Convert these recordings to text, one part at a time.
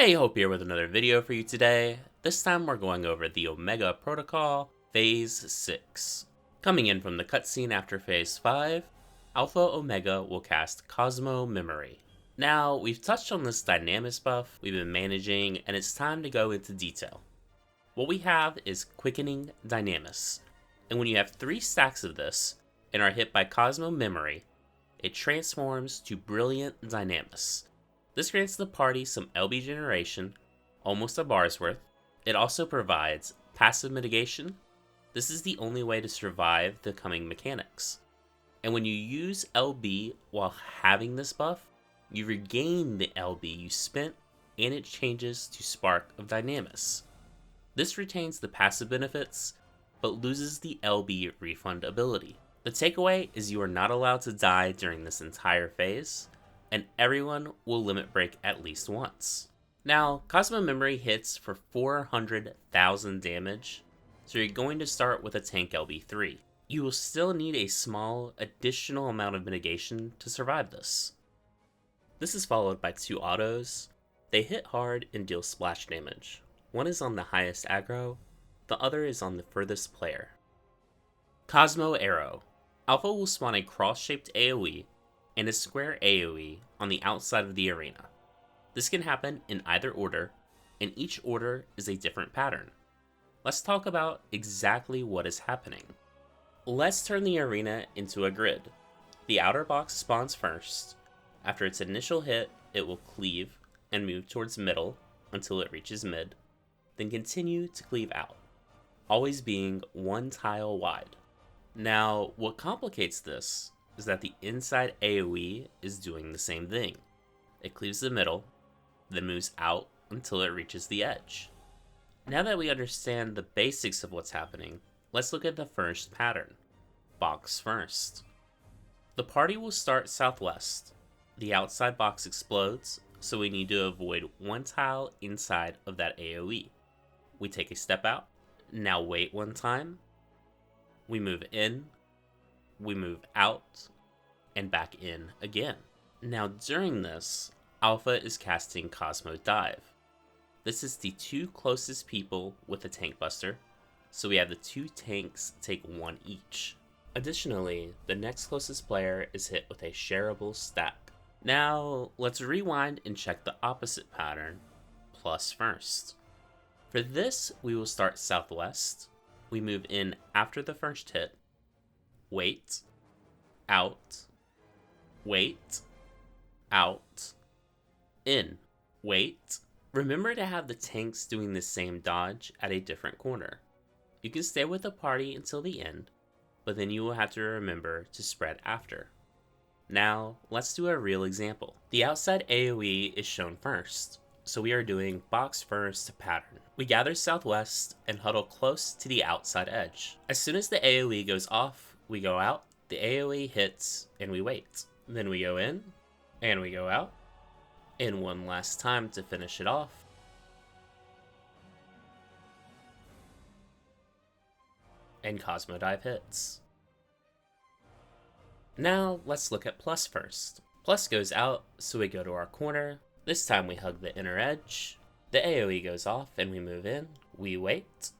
Hey, Hope here with another video for you today. This time we're going over the Omega Protocol, Phase 6. Coming in from the cutscene after Phase 5, Alpha Omega will cast Cosmo Memory. Now, we've touched on this Dynamis buff we've been managing, and it's time to go into detail. What we have is Quickening Dynamis, and when you have 3 stacks of this and are hit by Cosmo Memory, it transforms to Brilliant Dynamis. This grants the party some LB generation, almost a bar's worth. It also provides passive mitigation. This is the only way to survive the coming mechanics. And when you use LB while having this buff, you regain the LB you spent and it changes to Spark of Dynamis. This retains the passive benefits, but loses the LB refund ability. The takeaway is you are not allowed to die during this entire phase, and everyone will limit break at least once. Now, Cosmo Memory hits for 400,000 damage, so you're going to start with a tank LB3. You will still need a small additional amount of mitigation to survive this. This is followed by 2 autos. They hit hard and deal splash damage. One is on the highest aggro, the other is on the furthest player. Cosmo Arrow. Alpha will spawn a cross-shaped AoE and a square AoE on the outside of the arena. This can happen in either order, and each order is a different pattern. Let's talk about exactly what is happening. Let's turn the arena into a grid. The outer box spawns first. After its initial hit, it will cleave and move towards middle until it reaches mid, then continue to cleave out, always being 1 tile wide. Now, what complicates this is that the inside AoE is doing the same thing. It cleaves the middle, then moves out until it reaches the edge. Now that we understand the basics of what's happening, let's look at the first pattern. Box first. The party will start southwest. The outside box explodes, so we need to avoid 1 tile inside of that AoE. We take a step out, now wait 1 time, we move in, we move out, and back in again. Now during this, Alpha is casting Cosmo Dive. This is the 2 closest people with a tank buster, so we have the 2 tanks take 1 each. Additionally, the next closest player is hit with a shareable stack. Now, let's rewind and check the opposite pattern, plus first. For this, we will start southwest, we move in after the first hit, wait, out, wait, out, in, wait. Remember to have the tanks doing the same dodge at a different corner. You can stay with the party until the end, but then you will have to remember to spread after. Now, let's do a real example. The outside AoE is shown first, so we are doing box first pattern. We gather southwest and huddle close to the outside edge. As soon as the AoE goes off, we go out, the AoE hits, and we wait. Then we go in, and we go out, and one last time to finish it off. And Cosmo Dive hits. Now, let's look at plus first. Plus goes out, so we go to our corner. This time we hug the inner edge. The AoE goes off and we move in. We wait.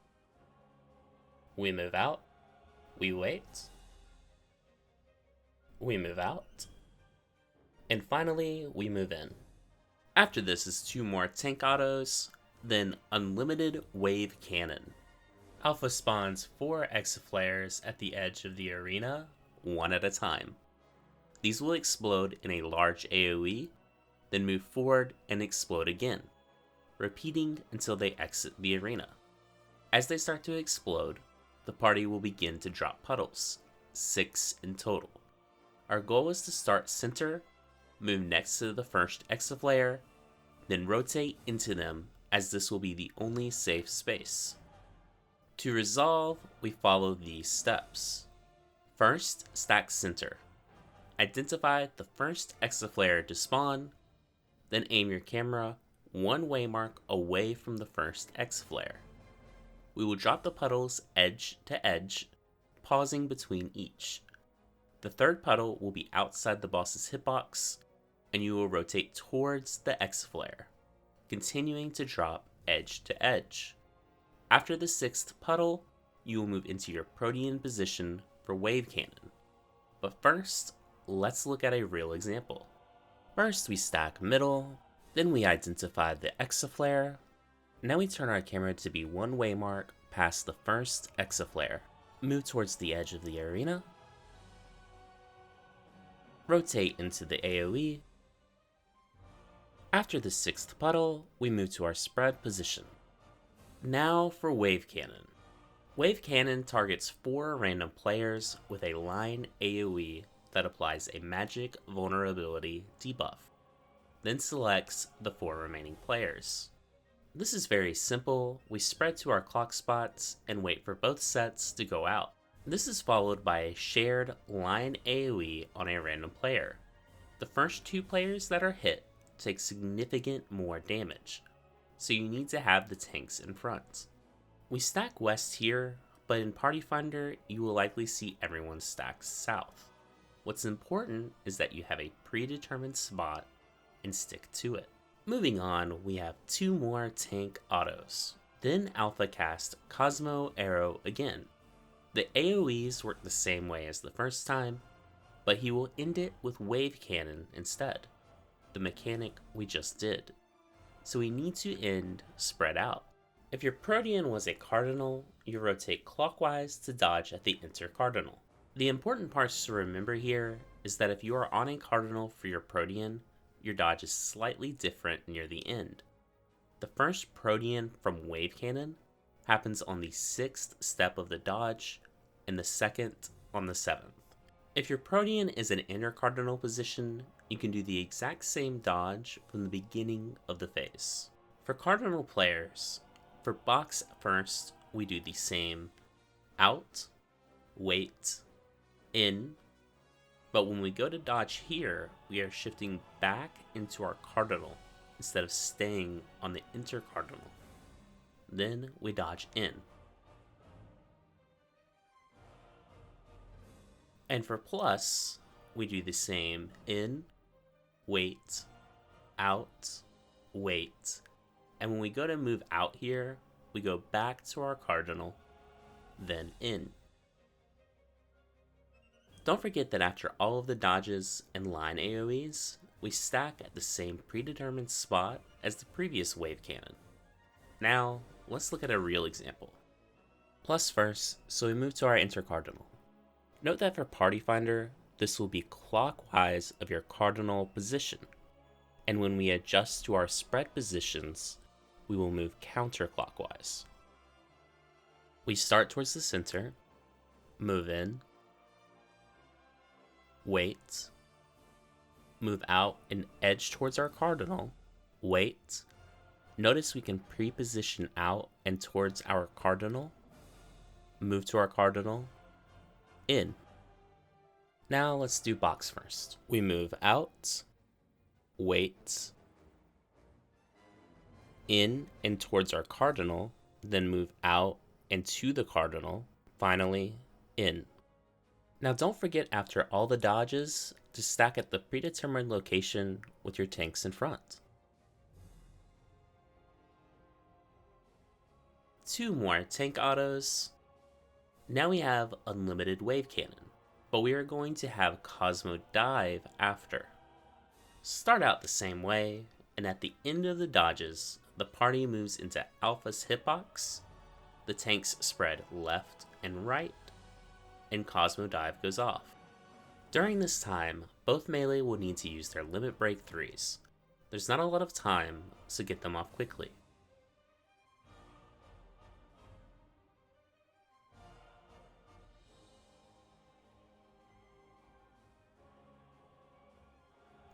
We move out. We wait. We move out. And finally, we move in. After this is 2 more tank autos, then Unlimited Wave Cannon. Alpha spawns 4 Exaflares at the edge of the arena, 1 at a time. These will explode in a large AoE, then move forward and explode again, repeating until they exit the arena. As they start to explode, the party will begin to drop puddles, 6 in total. Our goal is to start center, move next to the first Exaflare, then rotate into them as this will be the only safe space. To resolve, we follow these steps. First, stack center. Identify the first Exaflare to spawn, then aim your camera 1 waymark away from the first Exaflare. We will drop the puddles edge to edge, pausing between each. The third puddle will be outside the boss's hitbox, and you will rotate towards the Exaflare. continuing to drop edge to edge. After the 6th puddle, you will move into your Protean position for Wave Cannon. But first, let's look at a real example. First we stack middle, then we identify the exaflare. Now we turn our camera to be one waymark past the first exaflare. Move towards the edge of the arena. Rotate into the AoE. After the 6th puddle, we move to our spread position. Now for Wave Cannon. Wave Cannon targets 4 random players with a line AoE that applies a magic vulnerability debuff, then selects the 4 remaining players. This is very simple. We spread to our clock spots and wait for both sets to go out. This is followed by a shared line AoE on a random player. The first 2 players that are hit take significant more damage, so you need to have the tanks in front. We stack west here, but in Party Finder you will likely see everyone stacked south. What's important is that you have a predetermined spot and stick to it. Moving on, we have 2 more tank autos. Then Alpha cast Cosmo Arrow again. The AoEs work the same way as the first time, but he will end it with Wave Cannon instead, the mechanic we just did. So we need to end spread out. If your Protean was a cardinal, you rotate clockwise to dodge at the intercardinal. The important parts to remember here is that if you are on a cardinal for your Protean, your dodge is slightly different near the end. The first Protean from Wave Cannon happens on the 6th step of the dodge, and the second on the 7th. If your Protean is an intercardinal position, you can do the exact same dodge from the beginning of the phase. For cardinal players, for box first, we do the same out, wait, in, but when we go to dodge here, we are shifting back into our cardinal instead of staying on the intercardinal. Then we dodge in. And for plus, we do the same in, wait, out, wait, and when we go to move out here, we go back to our cardinal, then in. Don't forget that after all of the dodges and line AoEs, we stack at the same predetermined spot as the previous Wave Cannon. Now, let's look at a real example. Plus first, so we move to our intercardinal. Note that for Party Finder, this will be clockwise of your cardinal position, and when we adjust to our spread positions, we will move counterclockwise. We start towards the center, move in, wait, move out and edge towards our cardinal, wait. Notice we can pre-position out and towards our cardinal, move to our cardinal, in. Now let's do box first. We move out, wait, in and towards our cardinal, then move out and to the cardinal, finally in. Now don't forget after all the dodges to stack at the predetermined location with your tanks in front. 2 more tank autos. Now we have unlimited Wave Cannon, but we are going to have Cosmo Dive after. Start out the same way, and at the end of the dodges, the party moves into Alpha's hitbox, the tanks spread left and right, and Cosmo Dive goes off. During this time, both melee will need to use their limit break 3s. There's not a lot of time, so get them off quickly.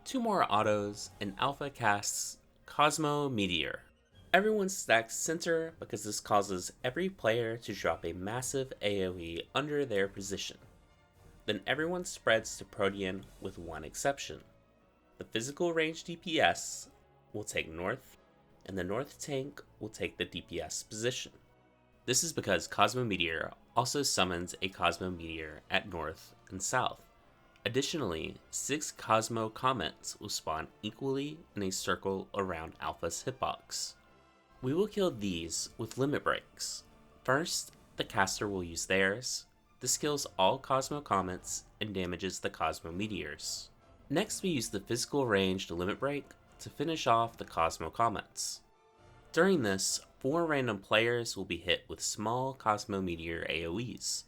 Two more autos, and Alpha casts Cosmo Meteor. Everyone stacks center because this causes every player to drop a massive AoE under their position. Then everyone spreads to Protean with one exception. The physical range DPS will take north, and the north tank will take the DPS position. This is because Cosmo Meteor also summons a Cosmo Meteor at north and south, Additionally, 6 Cosmo Comets will spawn equally in a circle around Alpha's hitbox. We will kill these with limit breaks. First, the caster will use theirs. This kills all Cosmo Comets and damages the Cosmo Meteors. Next, we use the physical ranged limit break to finish off the Cosmo Comets. During this, 4 random players will be hit with small Cosmo Meteor AoEs.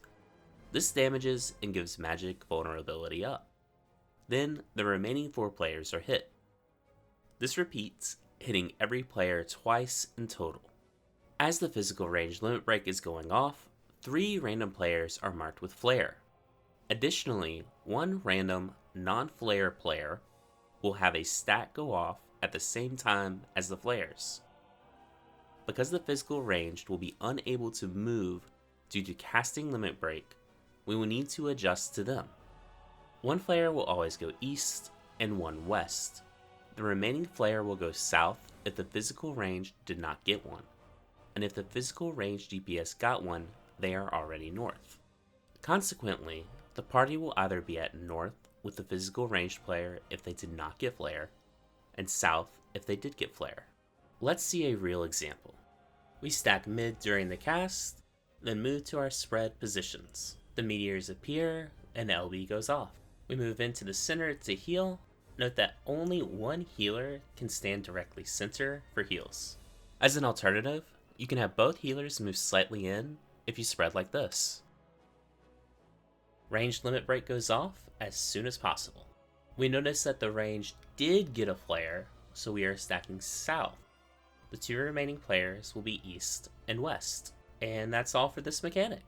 This damages and gives magic vulnerability up. Then, the remaining 4 players are hit. This repeats, hitting every player twice in total. As the physical range limit break is going off, 3 random players are marked with flare. Additionally, 1 random non-flare player will have a stat go off at the same time as the flares. Because the physical ranged will be unable to move due to casting limit break, we will need to adjust to them. 1 flare will always go east and 1 west. The remaining flare will go south if the physical range did not get one, and if the physical range DPS got one, they are already north. Consequently, the party will either be at north with the physical ranged player if they did not get flare, and south if they did get flare. Let's see a real example. We stack mid during the cast, then move to our spread positions. The meteors appear, and LB goes off. We move into the center to heal. Note that only 1 healer can stand directly center for heals. As an alternative, you can have both healers move slightly in if you spread like this. Ranged limit break goes off as soon as possible. We notice that the range did get a flare, so we are stacking south. The 2 remaining players will be east and west, and that's all for this mechanic.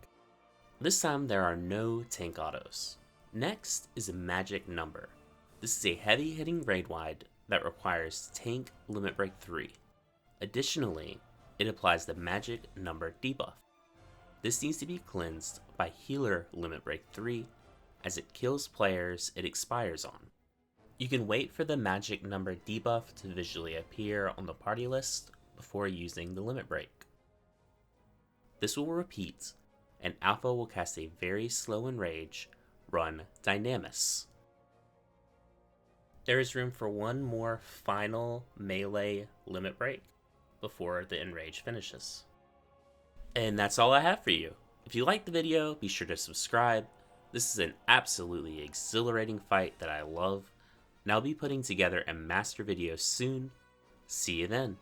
This time there are no tank autos. Next is a magic number. This is a heavy hitting raid wide that requires tank limit break 3. Additionally, it applies the magic number debuff. This needs to be cleansed by healer limit break 3 as it kills players it expires on. You can wait for the magic number debuff to visually appear on the party list before using the limit break. This will repeat, and Alpha will cast a very slow enrage, run Dynamis. There is room for 1 more final melee limit break before the enrage finishes. And that's all I have for you. If you liked the video, be sure to subscribe. This is an absolutely exhilarating fight that I love, and I'll be putting together a master video soon. See you then.